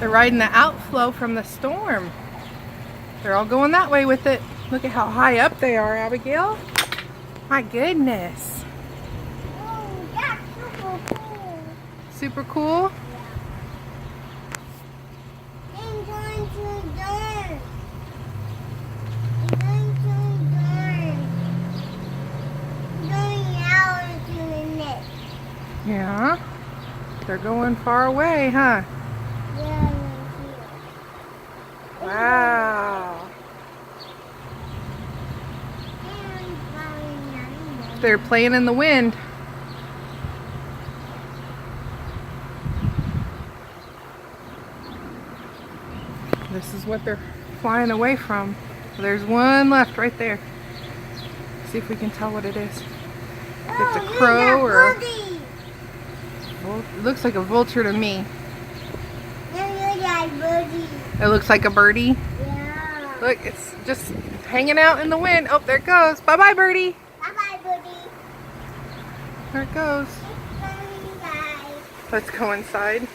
They're riding the outflow from the storm. They're all going that way with it. Look at how high up they are, Abigail. My goodness. Oh, that's super cool. Super cool? Yeah. I'm going to learn. I'm going to learn. I'm going out into the net. Yeah. They're going far away, huh? Yeah, Wow. They're playing in the wind. This is what they're flying away from. There's one left right there. See if we can tell what it is. If it's a crow or a... Well, it looks like a vulture to me. It looks like a birdie. Yeah. Look, it's just hanging out in the wind. Oh, there it goes. Bye-bye, birdie. Bye-bye, birdie. There it goes. It's coming, guys. Let's go inside.